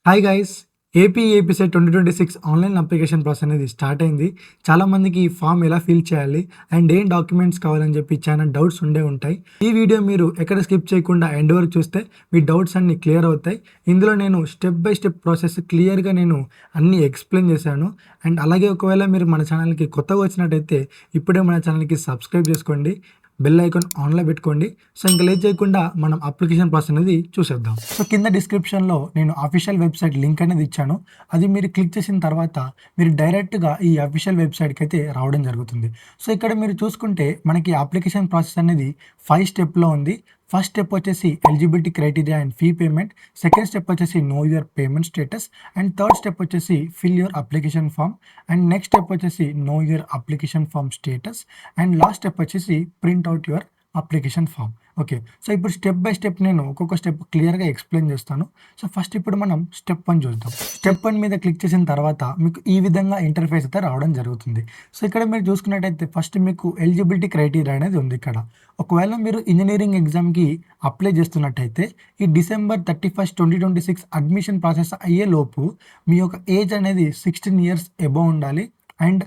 Hi guys. APSET 2026 online application process అనేది start అయింది. చాలామందికి ఈ ఫామ్ ఎలా ఫిల్ చేయాలి అండ్ ఏం డాక్యుమెంట్స్ కావాలని చెప్పి చాలా డౌట్స్ ఉండే ఉంటాయి. ఈ వీడియో మీరు ఎక్కడ స్కిప్ చేయకుండా ఎండ్ వరకు చూస్తే మీ డౌట్స్ అన్నీ క్లియర్ అవుతాయి. ఇందులో నేను స్టెప్ బై స్టెప్ ప్రాసెస్ క్లియర్‌గా నేను అన్నీ ఎక్స్‌ప్లెయిన్ చేశాను. అండ్ అలాగే ఒకవేళ మీరు మన ఛానల్‌కి కొత్తగా వచ్చినట్టయితే ఇప్పుడే మన ఛానల్‌కి సబ్స్క్రైబ్ చేసుకోండి. బెల్ ఐకాన్ ఆన్‌లో పెట్టుకోండి. సో ఇంక లేట్ చేయకుండా మనం అప్లికేషన్ ప్రాసెస్ అనేది చూసేద్దాం. సో కింద డిస్క్రిప్షన్‌లో నేను అఫీషియల్ వెబ్‌సైట్ లింక్ అనేది ఇచ్చాను. అది మీరు క్లిక్ చేసిన తర్వాత మీరు డైరెక్ట్‌గా ఈ అఫీషియల్ వెబ్‌సైట్‌కి అయితే రావడం జరుగుతుంది. సో ఇక్కడ మీరు చూసుకుంటే మనకి అప్లికేషన్ ప్రాసెస్ అనేది 5 స్టెప్‌లో ఉంది. ఫస్ట్ స్టెప్ వచ్చేసి eligibility criteria and fee payment. Second step వచ్చేసి know your payment status. And third step వచ్చేసి fill your application form. And next step వచ్చేసి know your application form status. And last step వచ్చేసి print out your application form. Okay. So ఇప్పుడు step by step నేను ఒక్కొక్క step క్లియర్‌గా explain చేస్తాను. So first ఇప్పుడు మనం స్టెప్ 1 చూద్దాం. స్టెప్ 1 మీద క్లిక్ చేసిన తర్వాత మీకు ఈ విధంగా ఇంటర్ఫేస్ అయితే రావడం జరుగుతుంది. సో ఇక్కడ మీరు చూసుకున్నట్టయితే ఫస్ట్ మీకు ఎలిజిబిలిటీ క్రైటీరియా అనేది ఉంది ఇక్కడ. ఒకవేళ మీరు ఇంజినీరింగ్ ఎగ్జామ్‌కి అప్లై చేస్తున్నట్టయితే ఈ డిసెంబర్ 31, 2026 అడ్మిషన్ ప్రాసెస్ అయ్యేలోపు మీ యొక్క ఏజ్ అనేది 16 ఇయర్స్ అబోవ్ ఉండాలి. అండ్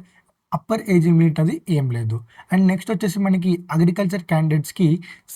అప్పర్ ఏజ్ లిమిట్ అది ఏం లేదు. అండ్ నెక్స్ట్ వచ్చేసి మనకి అగ్రికల్చర్ క్యాండిడేట్స్‌కి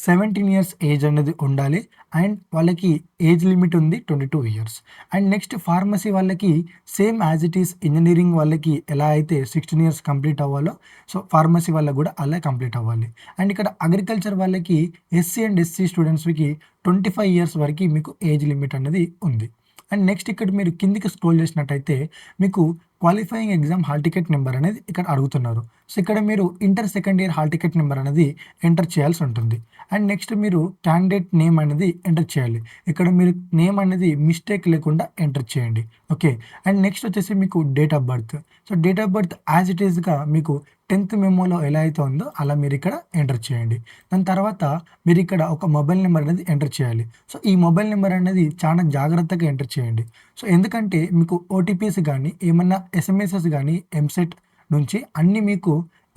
17 ఇయర్స్ ఏజ్ అనేది ఉండాలి. అండ్ వాళ్ళకి ఏజ్ లిమిట్ ఉంది 22 ఇయర్స్. అండ్ నెక్స్ట్ ఫార్మసీ వాళ్ళకి same as it is engineering వాళ్ళకి ఎలా అయితే 16 ఇయర్స్ కంప్లీట్ అవ్వాలో, సో ఫార్మసీ వాళ్ళకి కూడా అలా కంప్లీట్ అవ్వాలి. అండ్ ఇక్కడ అగ్రికల్చర్ వాళ్ళకి ఎస్సీ అండ్ ఎస్సీ స్టూడెంట్స్‌కి 25 ఇయర్స్ వరకి మీకు ఏజ్ లిమిట్ అనేది ఉంది. అండ్ నెక్స్ట్ ఇక్కడ మీరు కిందికి స్క్రోల్ చేసినట్టయితే మీకు qualifying exam hall ticket number అనేది ఇక్కడ అడుగుతున్నారు. సో ఇక్కడ మీరు inter second year hall ticket number అనేది ఎంటర్ చేయాల్సి ఉంటుంది. అండ్ నెక్స్ట్ మీరు క్యాండిడేట్ నేమ్ అనేది ఎంటర్ చేయాలి. ఇక్కడ మీరు నేమ్ అనేది మిస్టేక్ లేకుండా ఎంటర్ చేయండి. ఓకే. అండ్ నెక్స్ట్ వచ్చేసి మీకు date of birth. So date of birth as it ఈస్‌గా మీకు 10th మెమోలో ఎలా అయితే ఉందో అలా మీరు ఇక్కడ ఎంటర్ చేయండి. దాని తర్వాత మీరు ఇక్కడ ఒక మొబైల్ నెంబర్ అనేది ఎంటర్ చేయాలి. సో ఈ మొబైల్ నెంబర్ అనేది చాలా జాగ్రత్తగా ఎంటర్ చేయండి. సో ఎందుకంటే మీకు ఓటీపీస్ గానీ, ఏమన్నా ఎస్ఎంఎసెస్ గానీ ఎంసెట్ నుంచి అన్నీ మీకు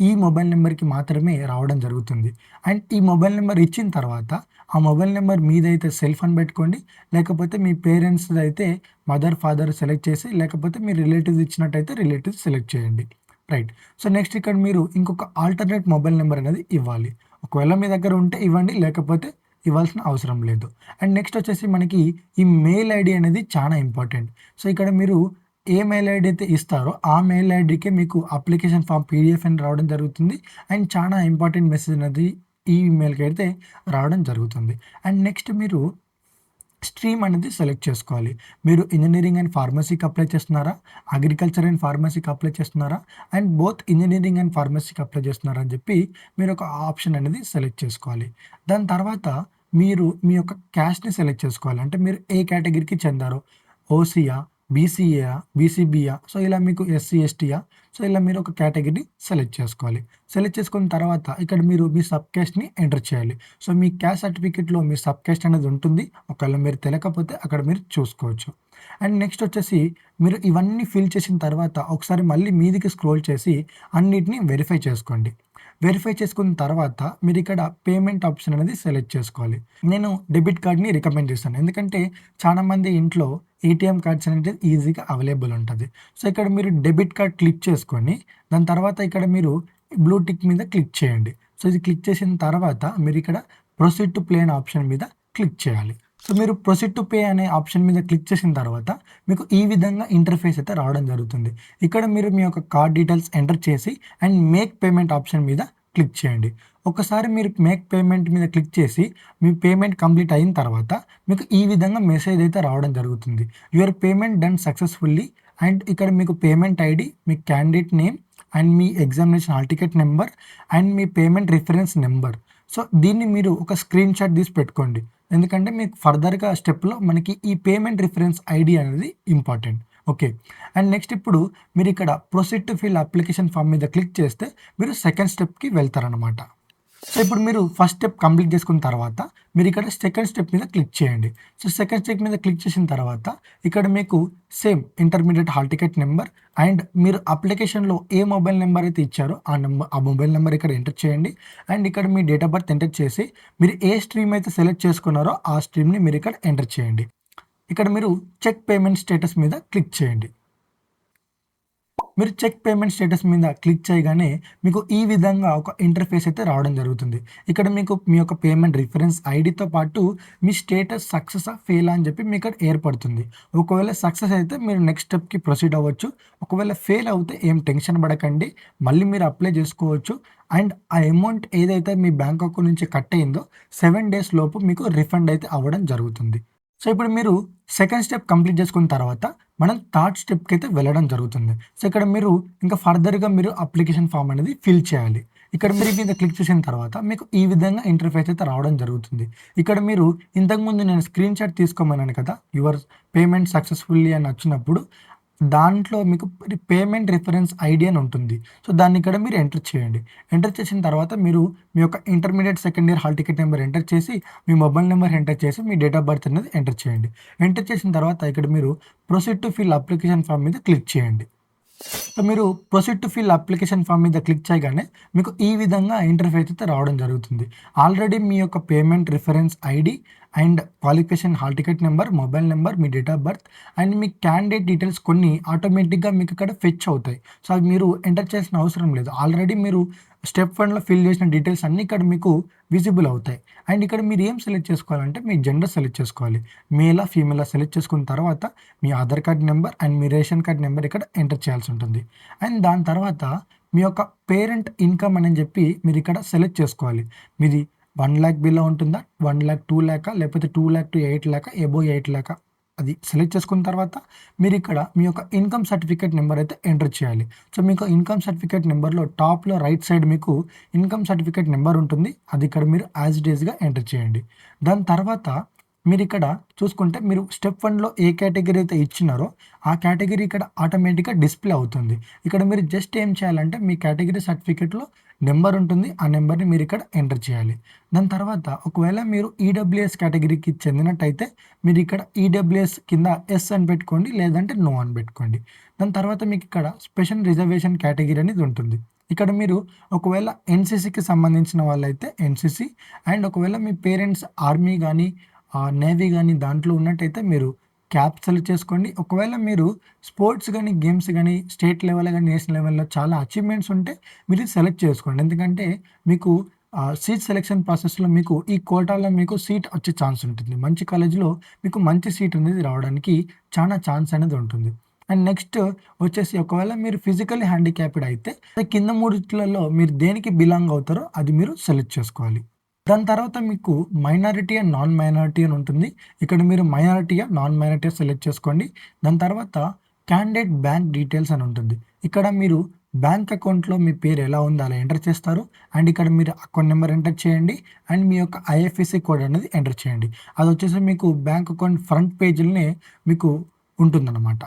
ఈ మొబైల్ నెంబర్‌కి మాత్రమే రావడం జరుగుతుంది. అండ్ ఈ మొబైల్ నెంబర్ ఇచ్చిన తర్వాత ఆ మొబైల్ నెంబర్ మీదైతే సెల్ఫ్ అని పెట్టుకోండి. లేకపోతే మీ పేరెంట్స్‌దైతే మదర్, ఫాదర్ సెలెక్ట్ చేసి, లేకపోతే మీ రిలేటివ్స్ ఇచ్చినట్టయితే రిలేటివ్స్ సెలెక్ట్ చేయండి. రైట్. సో నెక్స్ట్ ఇక్కడ మీరు ఇంకొక ఆల్టర్‌నేట్ మొబైల్ నెంబర్ అనేది ఇవ్వాలి. ఒకవేళ మీ దగ్గర ఉంటే ఇవ్వండి. లేకపోతే ఇవ్వాల్సిన అవసరం లేదు. అండ్ నెక్స్ట్ వచ్చేసి మనకి ఈ మెయిల్ ఐడీ అనేది చాలా ఇంపార్టెంట్. సో ఇక్కడ మీరు ఏ మెయిల్ ఐడీ అయితే ఇస్తారో ఆ మెయిల్ ఐడీకే మీకు అప్లికేషన్ ఫామ్ పీడీఎఫ్ అని రావడం జరుగుతుంది. అండ్ చాలా ఇంపార్టెంట్ మెసేజ్ అనేది ఈ ఈమెయిల్‌కి అయితే రావడం జరుగుతుంది. అండ్ నెక్స్ట్ మీరు స్ట్రీమ్ అనేది సెలెక్ట్ చేసుకోవాలి. మీరు ఇంజినీరింగ్ అండ్ ఫార్మసీకి అప్లై చేస్తున్నారా? అగ్రికల్చర్ అండ్ ఫార్మసీకి అప్లై చేస్తున్నారా? అండ్ బోత్ ఇంజినీరింగ్ అండ్ ఫార్మసీకి అప్లై చేస్తున్నారా అని చెప్పి మీరు ఒక ఆప్షన్ అనేది సెలెక్ట్ చేసుకోవాలి. దాని తర్వాత మీరు మీ యొక్క క్యాస్ట్‌ని సెలెక్ట్ చేసుకోవాలి. అంటే మీరు ఏ కేటగిరీకి చెందారో, ఓసీయా, బీసీఏయా, బీసీబీయా, సో ఇలా మీకు ఎస్సీ, ఎస్టీయా, సో ఇలా మీరు ఒక కేటగిరీ సెలెక్ట్ చేసుకోవాలి. సెలెక్ట్ చేసుకున్న తర్వాత ఇక్కడ మీరు మీ సబ్ క్యాస్ట్‌ని ఎంటర్ చేయాలి. సో మీ క్యాస్ట్ సర్టిఫికేట్‌లో మీ సబ్ క్యాస్ట్ అనేది ఉంటుంది. ఒకవేళ మీరు తెలియకపోతే అక్కడ మీరు చూసుకోవచ్చు. అండ్ నెక్స్ట్ వచ్చేసి మీరు ఇవన్నీ ఫిల్ చేసిన తర్వాత ఒకసారి మళ్ళీ మీదికి స్క్రోల్ చేసి అన్నిటిని వెరిఫై చేసుకోండి. వెరిఫై చేసుకున్న తర్వాత మీరిక్కడ పేమెంట్ ఆప్షన్ అనేది సెలెక్ట్ చేసుకోవాలి. నేను డెబిట్ కార్డ్‌ని రికమెండ్ చేస్తాను. ఎందుకంటే చాలామంది ఇంట్లో ఏటీఎం కార్డ్స్ అనేది ఈజీగా అవైలబుల్ ఉంటది. సో ఇక్కడ మీరు డెబిట్ కార్డ్ క్లిక్ చేసుకొని దాని తర్వాత ఇక్కడ మీరు బ్లూ టిక్ మీద క్లిక్ చేయండి. సో ఇది క్లిక్ చేసిన తర్వాత మీరిక్కడ ప్రొసీడ్ టు ప్లే అనే ఆప్షన్ మీద క్లిక్ చేయాలి. సో మీరు ప్రొసీడ్ టు పే అనే ఆప్షన్ మీద క్లిక్ చేసిన తర్వాత మీకు ఈ విధంగా ఇంటర్ఫేస్ అయితే రావడం జరుగుతుంది. ఇక్కడ మీరు మీ యొక్క కార్డ్ డీటెయిల్స్ ఎంటర్ చేసి అండ్ మేక్ పేమెంట్ ఆప్షన్ మీద క్లిక్ చేయండి. ఒకసారి మీరు మేక్ పేమెంట్ మీద క్లిక్ చేసి మీ పేమెంట్ కంప్లీట్ అయిన తర్వాత మీకు ఈ విధంగా మెసేజ్ అయితే రావడం జరుగుతుంది. Your payment done successfully. And ఇక్కడ మీకు payment ID, me candidate name and me examination hall ticket number and me payment reference number. So దీన్ని మీరు ఒక స్క్రీన్‌షాట్ తీసి పెట్టుకోండి. ఎందుకంటే మీకు ఫర్దర్‌గా స్టెప్‌లో మనకి ఈ పేమెంట్ రిఫరెన్స్ ఐడీ అనేది ఇంపార్టెంట్. ఓకే. అండ్ నెక్స్ట్ ఇప్పుడు మీరిక్కడ proceed to fill application form మీద క్లిక్ చేస్తే మీరు సెకండ్ స్టెప్‌కి వెళ్తారనమాట. సో ఇప్పుడు మీరు ఫస్ట్ స్టెప్ కంప్లీట్ చేసుకున్న తర్వాత మీరు ఇక్కడ సెకండ్ స్టెప్ మీద క్లిక్ చేయండి. సో సెకండ్ స్టెప్ మీద క్లిక్ చేసిన తర్వాత ఇక్కడ మీకు same intermediate hall ticket number and మీరు అప్లికేషన్‌లో ఏ మొబైల్ నెంబర్ అయితే ఇచ్చారో ఆ మొబైల్ నెంబర్ ఇక్కడ ఎంటర్ చేయండి. అండ్ ఇక్కడ మీ డేట్ ఆఫ్ బర్త్ ఎంటర్ చేసి మీరు ఏ స్ట్రీమ్ అయితే సెలెక్ట్ చేసుకున్నారో ఆ స్ట్రీమ్‌ని మీరు ఇక్కడ ఎంటర్ చేయండి. ఇక్కడ మీరు చెక్ పేమెంట్ స్టేటస్ మీద క్లిక్ చేయండి. మీరు చెక్ పేమెంట్ స్టేటస్ మీద క్లిక్ చేయగానే మీకు ఈ విధంగా ఒక ఇంటర్ఫేస్ అయితే రావడం జరుగుతుంది. ఇక్కడ మీకు మీ యొక్క పేమెంట్ రిఫరెన్స్ ఐడితో పాటు మీ స్టేటస్ సక్సెసా ఫెయిలా అని చెప్పి మీకు ఇక్కడ ఏర్పడుతుంది. ఒకవేళ సక్సెస్ అయితే మీరు నెక్స్ట్ స్టెప్కి ప్రొసీడ్ అవ్వచ్చు. ఒకవేళ ఫెయిల్ అవుతే ఏం టెన్షన్ పడకండి, మళ్ళీ మీరు అప్లై చేసుకోవచ్చు. అండ్ ఆ అమౌంట్ ఏదైతే మీ బ్యాంక్ అకౌంట్ నుంచి కట్ అయిందో 7 డేస్ లోపు మీకు రిఫండ్ అయితే అవ్వడం జరుగుతుంది. సో ఇప్పుడు మీరు సెకండ్ స్టెప్ కంప్లీట్ చేసుకున్న తర్వాత మనం థర్డ్ స్టెప్కి అయితే వెళ్ళడం జరుగుతుంది. సో ఇక్కడ మీరు ఇంకా ఫర్దర్గా మీరు అప్లికేషన్ ఫామ్ అనేది ఫిల్ చేయాలి. ఇక్కడ మీరు మీద క్లిక్ చేసిన తర్వాత మీకు ఈ విధంగా ఇంటర్ఫేస్ అయితే రావడం జరుగుతుంది. ఇక్కడ మీరు ఇంతకుముందు నేను స్క్రీన్ షాట్ తీసుకోమన్నాను కదా, యువర్ పేమెంట్ సక్సెస్ఫుల్లీ అని వచ్చినప్పుడు దాంట్లో మీకు పేమెంట్ రిఫరెన్స్ ఐడి అని ఉంటుంది. సో దాన్ని ఇక్కడ మీరు ఎంటర్ చేయండి. ఎంటర్ చేసిన తర్వాత మీరు మీ యొక్క intermediate second year hall ticket number enter చేసి, మీ మొబైల్ నెంబర్ ఎంటర్ చేసి, మీ డేట్ ఆఫ్ బర్త్ అనేది ఎంటర్ చేయండి. ఎంటర్ చేసిన తర్వాత ఇక్కడ మీరు proceed to fill application form మీద క్లిక్ చేయండి. సో మీరు proceed to fill application form మీద క్లిక్ చేయగానే మీకు ఈ విధంగా ఇంటర్ఫేస్ అయితే రావడం జరుగుతుంది. ఆల్రెడీ మీ యొక్క payment reference ID and qualification hall ticket number, mobile number, me date of birth and me candidate details కొన్ని ఆటోమేటిక్గా మీకు ఇక్కడ ఫెచ్ అవుతాయి. సో అవి మీరు ఎంటర్ చేసిన అవసరం లేదు. ఆల్రెడీ మీరు స్టెప్ 1లో ఫిల్ చేసిన డీటెయిల్స్ అన్నీ ఇక్కడ మీకు విజిబుల్ అవుతాయి. అండ్ ఇక్కడ మీరు ఏం సెలెక్ట్ చేసుకోవాలంటే మీ జెండర్ సెలెక్ట్ చేసుకోవాలి. మేలా ఫీమేలా సెలెక్ట్ చేసుకున్న తర్వాత మీ ఆధార్ కార్డ్ నెంబర్ అండ్ మీ రేషన్ కార్డ్ నెంబర్ ఇక్కడ ఎంటర్ చేయాల్సి ఉంటుంది. అండ్ దాని తర్వాత మీ యొక్క పేరెంట్ ఇన్కమ్ అని చెప్పి మీరు ఇక్కడ సెలెక్ట్ చేసుకోవాలి. మీది 1 lakh బిలో ఉంటుందా, 1 lakh 2 lakh లేకపోతే 2 lakh to 8 lakh, above 8 lakh అది సెలెక్ట్ చేసుకున్న తర్వాత మీరు ఇక్కడ మీ యొక్క ఇన్కమ్ సర్టిఫికేట్ నెంబర్ అయితే ఎంటర్ చేయాలి. సో మీకు ఇన్కమ్ సర్టిఫికేట్ నెంబర్లో టాప్లో రైట్ సైడ్ మీకు ఇన్కమ్ సర్టిఫికేట్ నెంబర్ ఉంటుంది. అది ఇక్కడ మీరు యాజ్ ఇట్ ఈస్గా ఎంటర్ చేయండి. దాని తర్వాత మీరు ఇక్కడ చూసుకుంటే మీరు స్టెప్ 1లో ఏ కేటగిరీ అయితే ఇచ్చినారో ఆ కేటగిరీ ఇక్కడ ఆటోమేటిక్గా డిస్ప్లే అవుతుంది. ఇక్కడ మీరు జస్ట్ ఏం చేయాలంటే మీ కేటగిరీ సర్టిఫికేట్లో నెంబర్ ఉంటుంది. ఆ నెంబర్ని మీరు ఇక్కడ ఎంటర్ చేయాలి. దాని తర్వాత ఒకవేళ మీరు ఈడబ్ల్యూఎస్ కేటగిరీకి చెందినట్టయితే మీరు ఇక్కడ ఈడబ్ల్యూఎస్ కింద ఎస్ అని పెట్టుకోండి, లేదంటే నో అని పెట్టుకోండి. దాని తర్వాత మీకు ఇక్కడ స్పెషల్ రిజర్వేషన్ కేటగిరీ అనేది ఉంటుంది. ఇక్కడ మీరు ఒకవేళ ఎన్సీసీకి సంబంధించిన వాళ్ళైతే ఎన్సీసీ, అండ్ ఒకవేళ మీ పేరెంట్స్ ఆర్మీ కానీ నేవీ కానీ దాంట్లో ఉన్నట్టయితే మీరు క్యాప్ సెలెక్ట్ చేసుకోండి. ఒకవేళ మీరు స్పోర్ట్స్ కానీ గేమ్స్ కానీ స్టేట్ లెవెల్ కానీ నేషనల్ లెవెల్లో చాలా అచీవ్మెంట్స్ ఉంటే మీరు సెలెక్ట్ చేసుకోండి. ఎందుకంటే మీకు సీట్ సెలెక్షన్ ప్రాసెస్లో మీకు ఈ కోటాలో మీకు సీట్ వచ్చే ఛాన్స్ ఉంటుంది. మంచి కాలేజీలో మీకు మంచి సీట్ అనేది రావడానికి చాలా ఛాన్స్ అనేది ఉంటుంది. అండ్ నెక్స్ట్ వచ్చేసి ఒకవేళ మీరు ఫిజికల్లీ హ్యాండిక్యాప్డ్ అయితే కింద మూడిట్లలో మీరు దేనికి బిలాంగ్ అవుతారో అది మీరు సెలెక్ట్ చేసుకోవాలి. దాని తర్వాత మీకు మైనారిటీ అండ్ నాన్ మైనారిటీ అని ఉంటుంది. ఇక్కడ మీరు మైనారిటీయా నాన్ మైనారిటీ సెలెక్ట్ చేసుకోండి. దాని తర్వాత క్యాండిడేట్ బ్యాంక్ డీటెయిల్స్ అని ఉంటుంది. ఇక్కడ మీరు బ్యాంక్ అకౌంట్లో మీ పేరు ఎలా ఉందో అలా ఎంటర్ చేస్తారు. అండ్ ఇక్కడ మీరు అకౌంట్ నెంబర్ ఎంటర్ చేయండి అండ్ మీ యొక్క ఐఎఫ్ఎస్సి కోడ్ అనేది ఎంటర్ చేయండి. అది వచ్చేసి మీకు బ్యాంక్ అకౌంట్ ఫ్రంట్ పేజీలోనే మీకు ఉంటుందన్నమాట.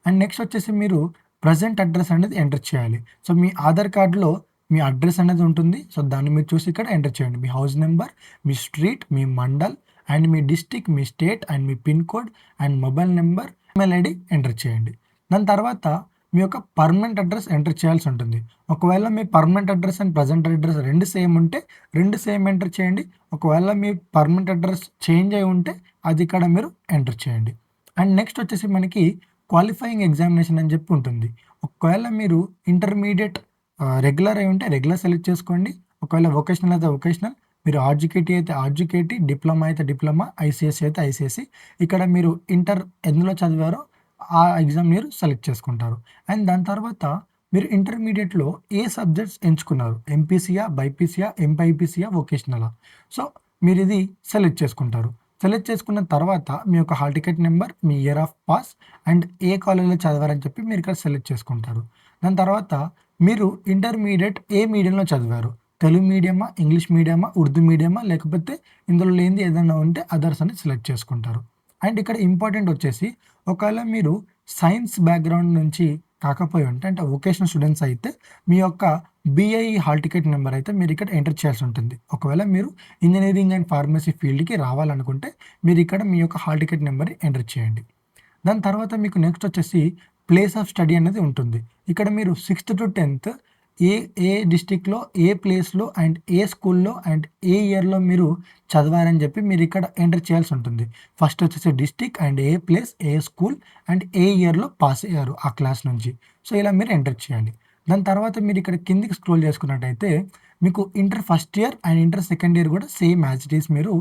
అండ్ నెక్స్ట్ వచ్చేసి మీరు ప్రజెంట్ అడ్రస్ అనేది ఎంటర్ చేయాలి. సో మీ ఆధార్ కార్డులో మీ అడ్రస్ అనేది ఉంటుంది. సో దాన్ని మీరు చూసి ఇక్కడ ఎంటర్ చేయండి. మీ హౌస్ నెంబర్, మీ స్ట్రీట్, మీ మండల్ అండ్ మీ డిస్టిక్, మీ స్టేట్ అండ్ మీ pin code and mobile number, email ID enter చేయండి. దాని తర్వాత మీ యొక్క పర్మనెంట్ అడ్రస్ ఎంటర్ చేయాల్సి ఉంటుంది. ఒకవేళ మీ permanent address and present address రెండు సేమ్ ఉంటే రెండు సేమ్ ఎంటర్ చేయండి. ఒకవేళ మీ పర్మనెంట్ అడ్రస్ చేంజ్ అయి ఉంటే అది ఇక్కడ మీరు ఎంటర్ చేయండి. అండ్ నెక్స్ట్ వచ్చేసి మనకి క్వాలిఫైయింగ్ ఎగ్జామినేషన్ అని చెప్పి ఉంటుంది. ఒకవేళ మీరు ఇంటర్మీడియట్ రెగ్యులర్ అయి ఉంటే రెగ్యులర్ సెలెక్ట్ చేసుకోండి. ఒకవేళ వొకేషనల్ అయితే వొకేషనల్, మీరు ఆర్జుకేటీ అయితే ఆర్జుకేటీ, డిప్లొమా అయితే డిప్లొమా, ఐసీఎస్సీ అయితే ఐసీఎస్సీ. ఇక్కడ మీరు ఇంటర్ ఎందులో చదివారో ఆ ఎగ్జామ్ మీరు సెలెక్ట్ చేసుకుంటారు. అండ్ దాని తర్వాత మీరు ఇంటర్మీడియట్లో ఏ సబ్జెక్ట్స్ ఎంచుకున్నారు, ఎంపీసీయా, బైపీసీయా, ఎంపైపీసీయా, వొకేషనలా. సో మీరు ఇది సెలెక్ట్ చేసుకుంటారు. సెలెక్ట్ చేసుకున్న తర్వాత మీ యొక్క హాల్ టికెట్ నెంబర్, మీ ఇయర్ ఆఫ్ పాస్ అండ్ ఏ కాలేజీలో చదివారని చెప్పి మీరు ఇక్కడ సెలెక్ట్ చేసుకుంటారు. దాని తర్వాత మీరు ఇంటర్మీడియట్ ఏ మీడియంలో చదివారు, తెలుగు మీడియమా, ఇంగ్లీష్ మీడియమా, ఉర్దూ మీడియమా, లేకపోతే ఇందులో లేనిది ఏదైనా ఉంటే అదర్స్ అని సెలెక్ట్ చేసుకుంటారు. అండ్ ఇక్కడ ఇంపార్టెంట్ వచ్చేసి ఒకవేళ మీరు సైన్స్ బ్యాక్గ్రౌండ్ నుంచి కాకపోయి ఉంటే అంటే వొకేషనల్ స్టూడెంట్స్ అయితే మీ యొక్క బీఐఈ హాల్ టికెట్ నెంబర్ అయితే మీరు ఇక్కడ ఎంటర్ చేయాల్సి ఉంటుంది. ఒకవేళ మీరు ఇంజనీరింగ్ అండ్ ఫార్మసీ ఫీల్డ్కి రావాలనుకుంటే మీరు ఇక్కడ మీ యొక్క హాల్ టికెట్ నెంబర్ ఎంటర్ చేయండి. దాని తర్వాత మీకు నెక్స్ట్ వచ్చేసి ప్లేస్ ఆఫ్ స్టడీ అనేది ఉంటుంది. ఇక్కడ మీరు 6th to 10th ఏ ఏ డిస్ట్రిక్ట్‌లో, ఏ ప్లేస్‌లో అండ్ ఏ స్కూల్‌లో అండ్ ఏ ఇయర్‌లో మీరు చదివారని చెప్పి మీరు ఇక్కడ ఎంటర్ చేయాల్సి ఉంటుంది. ఫస్ట్ వచ్చేసి డిస్ట్రిక్ట్ అండ్ ఏ ప్లేస్, ఏ స్కూల్ అండ్ ఏ ఇయర్‌లో పాస్ అయ్యారు ఆ క్లాస్ నుంచి. సో, ఇలా మీరు ఎంటర్ చేయాలి. దాని తర్వాత మీరు ఇక్కడ కిందికి స్క్రోల్ చేసుకున్నట్టయితే మీకు inter first year and inter second year కూడా సేమ్ యాజ్ ఇట్ ఈస్ మీరు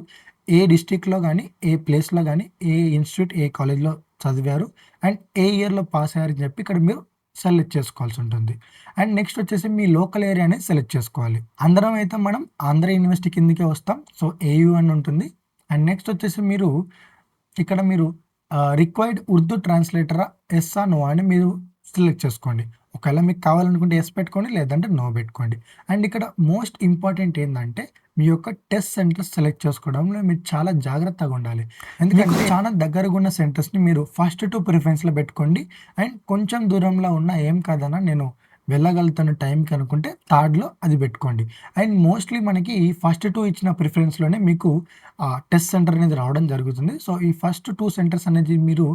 ఏ డిస్ట్రిక్ట్‌లో గానీ, ఏ ప్లేస్‌లో గానీ, ఏ ఇన్‌స్టిట్యూట్, ఏ కాలేజ్‌లో చదివారు అండ్ ఏ ఇయర్‌లో పాస్ అయ్యారని చెప్పి ఇక్కడ మీరు సెలెక్ట్ చేసుకోవాల్సి ఉంటుంది. అండ్ నెక్స్ట్ వచ్చేసి మీ లోకల్ ఏరియా అనేది సెలెక్ట్ చేసుకోవాలి. అందరం అయితే మనం ఆంధ్ర యూనివర్సిటీ కిందకే వస్తాం. సో, ఏయూ అని ఉంటుంది. అండ్ నెక్స్ట్ వచ్చేసి మీరు ఇక్కడ మీరు రిక్వైర్డ్ ఉర్దూ ట్రాన్స్‌లేటరా? యెస్సా? నోఆ? అని మీరు సెలెక్ట్ చేసుకోండి. ఒకవేళ మీకు కావాలనుకుంటే యెస్ పెట్టుకోండి. లేదంటే నో పెట్టుకోండి. అండ్ ఇక్కడ మోస్ట్ ఇంపార్టెంట్ ఏందంటే మీ యొక్క టెస్ట్ సెంటర్స్ సెలెక్ట్ చేసుకోవడంలో మీరు చాలా జాగ్రత్తగా ఉండాలి. ఎందుకంటే చాలా దగ్గరగా ఉన్న సెంటర్స్‌ని మీరు ఫస్ట్ టు ప్రిఫరెన్స్‌లో పెట్టుకోండి. అండ్ కొంచెం దూరంలో ఉన్న ఏం కాదన్నా నేను వెళ్ళగలుగుతాను టైంకి అనుకుంటే థర్డ్‌లో అది పెట్టుకోండి. అండ్ మోస్ట్‌లీ మనకి ఫస్ట్ 2 ఇచ్చిన ప్రిఫరెన్స్‌లోనే మీకు టెస్ట్ సెంటర్ అనేది రావడం జరుగుతుంది. సో, ఈ ఫస్ట్ 2 సెంటర్స్ అనేది మీరు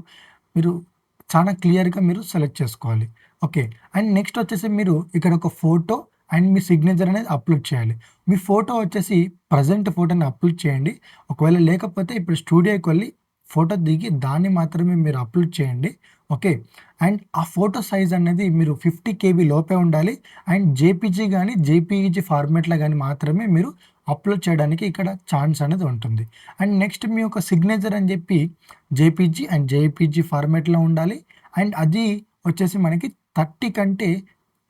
చాలా క్లియర్‌గా మీరు సెలెక్ట్ చేసుకోవాలి. ఓకే. అండ్ నెక్స్ట్ వచ్చేసి మీరు ఇక్కడ ఒక ఫోటో అండ్ మీ సిగ్నేచర్ అనేది అప్‌లోడ్ చేయాలి. మీ ఫోటో వచ్చేసి ప్రెజెంట్ ఫోటోని అప్‌లోడ్ చేయండి. ఒకవేళ లేకపోతే ఇప్పుడు స్టూడియోకి వెళ్లి ఫోటో దిగి దాన్ని మాత్రమే మీరు అప్‌లోడ్ చేయండి. ఓకే. అండ్ ఆ ఫోటో సైజ్ అనేది మీరు 50 కేబీ లోపే ఉండాలి. అండ్ జేపీజీ గాని, జేపీఈజీ ఫార్మాట్‌లో గాని మాత్రమే మీరు అప్‌లోడ్ చేయడానికి ఇక్కడ ఛాన్స్ అనేది ఉంటుంది. అండ్ నెక్స్ట్ మీ యొక్క సిగ్నేచర్ అని చెప్పి జేపీజీ అండ్ జేపీజీ ఫార్మాట్‌లో ఉండాలి. అండ్ అది వచ్చేసి మనకి 30 కంటే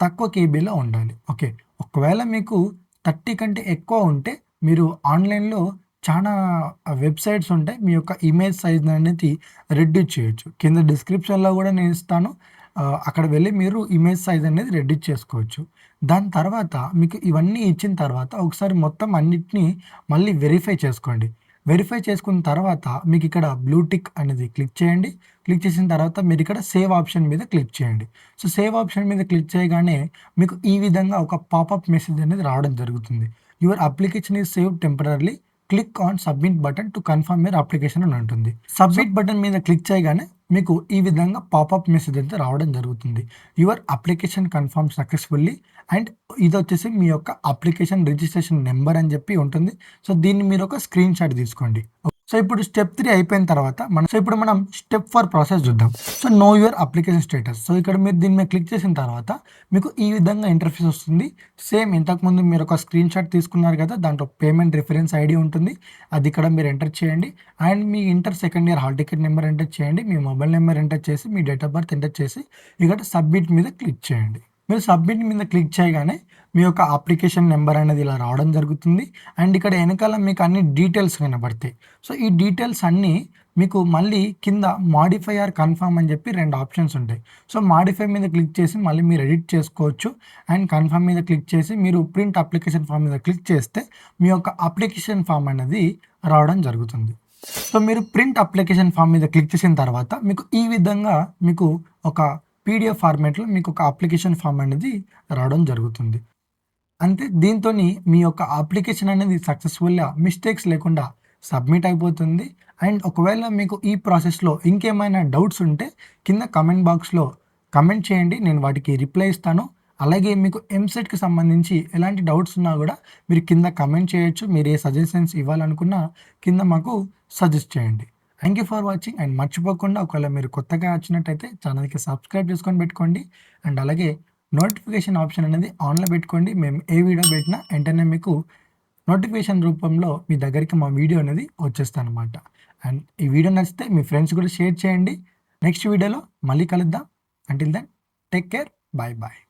తక్కువ కేబీలో ఉండాలి. ఓకే. ఒకవేళ మీకు 30 కంటే ఎక్కువ ఉంటే మీరు ఆన్‌లైన్‌లో చానా వెబ్‌సైట్స్ ఉంటాయి. మీ యొక్క ఇమేజ్ సైజ్ అనేది రెడ్యూస్ చేయొచ్చు. కింద డిస్క్రిప్షన్‌లో గూడా నేను ఇస్తాను. అక్కడ వెళ్లి మీరు ఇమేజ్ సైజ్ అనేది రెడ్యూస్ చేసుకోవచ్చు. దాని తర్వాత మీకు ఇవన్నీ ఇచ్చిన తర్వాత ఒకసారి మొత్తం అన్నిటిని మళ్ళీ వెరిఫై చేసుకోండి. వెరిఫై చేసుకున్న తర్వాత మీకిక్కడ బ్లూ టిక్ అనేది క్లిక్ చేయండి. క్లిక్ చేసిన తర్వాత మీరిక్కడ సేవ్ ఆప్షన్ మీద క్లిక్ చేయండి. సో, సేవ్ ఆప్షన్ మీద క్లిక్ చేయగానే మీకు ఈ విధంగా ఒక పాపప్ మెసేజ్ అనేది రావడం జరుగుతుంది. Your application is saved temporarily. Click on submit button to confirm your application అని ఉంటుంది. సబ్మిట్ బటన్ మీద క్లిక్ చేయగానే మీకు ఈ విధంగా పాపప్ మెసేజ్ అయితే రావడం జరుగుతుంది. Your application confirm successfully and ఇదొచ్చేసి మీ యొక్క అప్లికేషన్ రిజిస్ట్రేషన్ నంబర్ అని చెప్పి ఉంటుంది. సో, దీన్ని మీరు ఒక స్క్రీన్ షాట్ తీసుకోండి. సో, ఇప్పుడు స్టెప్ 3 అయిపోయిన తర్వాత ఇప్పుడు మనం స్టెప్ 4 ప్రాసెస్ చూద్దాం. So, know your application status. So, ఇక్కడ మీరు దీని మీద క్లిక్ చేసిన తర్వాత మీకు ఈ విధంగా ఇంటర్ఫేస్ వస్తుంది. సేమ్ ఇంతకుముందు మీరు ఒక స్క్రీన్ షాట్ తీసుకున్నారు కదా! దాంట్లో పేమెంట్ రిఫరెన్స్ ఐడీ ఉంటుంది. అది ఇక్కడ మీరు ఎంటర్ చేయండి. And me inter second year hall ticket number enter చేయండి. మీ మొబైల్ నెంబర్ ఎంటర్ చేసి, మీ డేట్ ఆఫ్ బర్త్ ఎంటర్ చేసి ఇక్కడ సబ్మిట్ మీద క్లిక్ చేయండి. మీరు సబ్మిట్ మీద క్లిక్ చేయగానే మీ యొక్క అప్లికేషన్ నెంబర్ అనేది ఇలా రావడం జరుగుతుంది. అండ్ ఇక్కడ వెనకాల మీకు అన్ని డీటెయిల్స్ కనబడతాయి. సో, ఈ డీటెయిల్స్ అన్నీ మీకు మళ్ళీ కింద మాడిఫై ఆర్ కన్ఫర్మ్ అని చెప్పి 2 ఆప్షన్స్ ఉంటాయి. సో, మాడిఫై మీద క్లిక్ చేసి మళ్ళీ మీరు ఎడిట్ చేసుకోవచ్చు. అండ్ కన్ఫర్మ్ మీద క్లిక్ చేసి మీరు ప్రింట్ అప్లికేషన్ ఫార్మ్ మీద క్లిక్ చేస్తే మీ యొక్క అప్లికేషన్ ఫార్మ్ అనేది రావడం జరుగుతుంది. సో, మీరు ప్రింట్ అప్లికేషన్ ఫార్మ్ మీద క్లిక్ చేసిన తర్వాత మీకు ఈ విధంగా మీకు ఒక పీడీఎఫ్ ఫార్మాట్‌లో మీకు ఒక అప్లికేషన్ ఫార్మ్ అనేది రావడం జరుగుతుంది. అంతే దీంతోని మీ యొక్క అప్లికేషన్ అనేది సక్సెస్‌ఫుల్‌గా మిస్టేక్స్ లేకుండా సబ్మిట్ అయిపోతుంది. అండ్ ఒకవేళ మీకు ఈ ప్రాసెస్‌లో ఇంకేమైనా డౌట్స్ ఉంటే కింద కామెంట్ బాక్స్‌లో కామెంట్ చేయండి. నేను వాటికి రిప్లై ఇస్తాను. అలాగే మీకు ఎంసెట్‌కి సంబంధించి ఎలాంటి డౌట్స్ ఉన్నా గూడా మీరు కింద కామెంట్ చేయొచ్చు. మీరు ఏ సజెషన్స్ ఇవ్వాలనుకున్నా కింద మాకు సజెస్ట్ చేయండి. Thank you for watching. And మర్చిపోకుండా ఒకవేళ మీరు కొత్తగా వచ్చినట్టయితే ఛానల్‌కి సబ్స్క్రైబ్ చేసుకొని పెట్టుకోండి. అండ్ అలాగే నోటిఫికేషన్ ఆప్షన్ అనేది ఆన్‌లో పెట్టుకోండి. మేము ఏ వీడియో పెట్టినా వెంటనే మీకు నోటిఫికేషన్ రూపంలో మీ దగ్గరికి మా వీడియో అనేది వచ్చేస్తదనమాట. అండ్ ఈ వీడియో నచ్చితే మీ ఫ్రెండ్స్ కూడా షేర్ చేయండి. నెక్స్ట్ వీడియోలో మళ్ళీ కలుద్దాం. Until then take care. Bye bye.